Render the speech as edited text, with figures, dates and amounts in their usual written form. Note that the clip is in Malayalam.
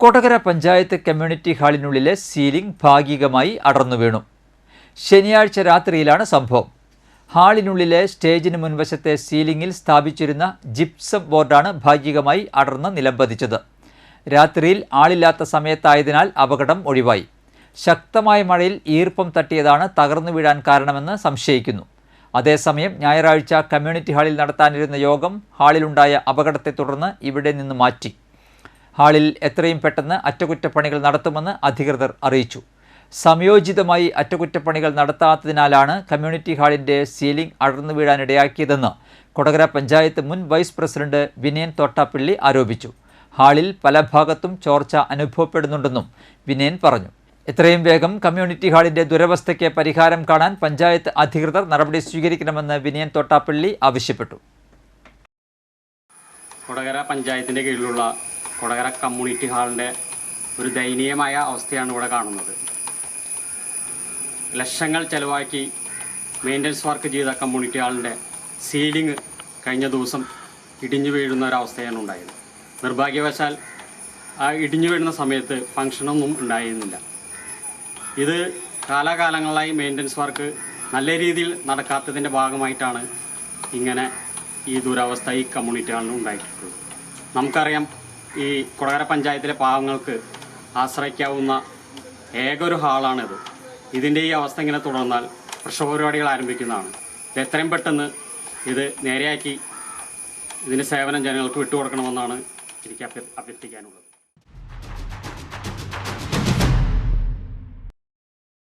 കൊടകര പഞ്ചായത്ത് കമ്മ്യൂണിറ്റി ഹാളിനുള്ളിലെ സീലിംഗ് ഭാഗികമായി അടർന്നു വീണു. ശനിയാഴ്ച രാത്രിയിലാണ് സംഭവം. ഹാളിനുള്ളിലെ സ്റ്റേജിന് മുൻവശത്തെ സീലിംഗിൽ സ്ഥാപിച്ചിരുന്ന ജിപ്സം ബോർഡാണ് ഭാഗികമായി അടർന്ന് നിലംപതിച്ചത്. രാത്രിയിൽ ആളില്ലാത്ത സമയത്തായതിനാൽ അപകടം ഒഴിവായി. ശക്തമായ മഴയിൽ ഈർപ്പം തട്ടിയതാണ് തകർന്നു വീഴാൻ കാരണമെന്ന് സംശയിക്കുന്നു. അതേസമയം ഞായറാഴ്ച കമ്മ്യൂണിറ്റി ഹാളിൽ നടത്താനിരുന്ന യോഗം ഹാളിലുണ്ടായ അപകടത്തെ തുടർന്ന് ഇവിടെ നിന്ന് മാറ്റി. ഹാളിൽ എത്രയും പെട്ടെന്ന് അറ്റകുറ്റപ്പണികൾ നടത്തുമെന്ന് അധികൃതർ അറിയിച്ചു. സംയോജിതമായി അറ്റകുറ്റപ്പണികൾ നടത്താത്തതിനാലാണ് കമ്മ്യൂണിറ്റി ഹാളിൻ്റെ സീലിംഗ് അടർന്നു വീഴാനിടയാക്കിയതെന്ന് കൊടകര പഞ്ചായത്ത് മുൻ വൈസ് പ്രസിഡന്റ് വിനയൻ തോട്ടാപ്പള്ളി ആരോപിച്ചു. ഹാളിൽ പല ഭാഗത്തും ചോർച്ച അനുഭവപ്പെടുന്നുണ്ടെന്നും വിനയൻ പറഞ്ഞു. എത്രയും വേഗം കമ്മ്യൂണിറ്റി ഹാളിൻ്റെ ദുരവസ്ഥയ്ക്ക് പരിഹാരം കാണാൻ പഞ്ചായത്ത് അധികൃതർ നടപടി സ്വീകരിക്കണമെന്ന് വിനയൻ തോട്ടാപ്പള്ളി ആവശ്യപ്പെട്ടു. കൊടകര പഞ്ചായത്തിൻ്റെ കീഴിലുള്ള കൊടകര കമ്മ്യൂണിറ്റി ഹാളിൻ്റെ ഒരു ദയനീയമായ അവസ്ഥയാണ് ഇവിടെ കാണുന്നത്. ലക്ഷങ്ങൾ ചെലവാക്കി മെയിൻ്റനൻസ് വർക്ക് ചെയ്ത കമ്മ്യൂണിറ്റി ഹാളിൻ്റെ സീലിംഗ് കഴിഞ്ഞ ദിവസം ഇടിഞ്ഞു വീഴുന്ന ഒരവസ്ഥയാണ് ഉണ്ടായത്. നിർഭാഗ്യവശാൽ ആ ഇടിഞ്ഞു വീഴുന്ന സമയത്ത് ഫംഗ്ഷനൊന്നും ഉണ്ടായിരുന്നില്ല. ഇത് കാലാകാലങ്ങളായി മെയിൻ്റനൻസ് വർക്ക് നല്ല രീതിയിൽ നടക്കാത്തതിൻ്റെ ഭാഗമായിട്ടാണ് ഇങ്ങനെ ഈ ദുരവസ്ഥ ഈ കമ്മ്യൂണിറ്റി ഹാളിന് ഉണ്ടായിട്ടുള്ളത്. നമുക്കറിയാം, ഈ കൊടകര പഞ്ചായത്തിലെ പാവങ്ങൾക്ക് ആശ്രയിക്കാവുന്ന ഏകൊരു ഹാളാണിത്. ഇതിൻ്റെ ഈ അവസ്ഥ ഇങ്ങനെ തുടർന്നാൽ പ്രക്ഷോഭപരിപാടികൾ ആരംഭിക്കുന്നതാണ്. ഇത് എത്രയും പെട്ടെന്ന് ഇത് നേരെയാക്കി ഇതിൻ്റെ സേവനം ജനങ്ങൾക്ക് വിട്ടുകൊടുക്കണമെന്നാണ് എനിക്ക് അഭ്യർത്ഥിക്കാനുള്ളത്.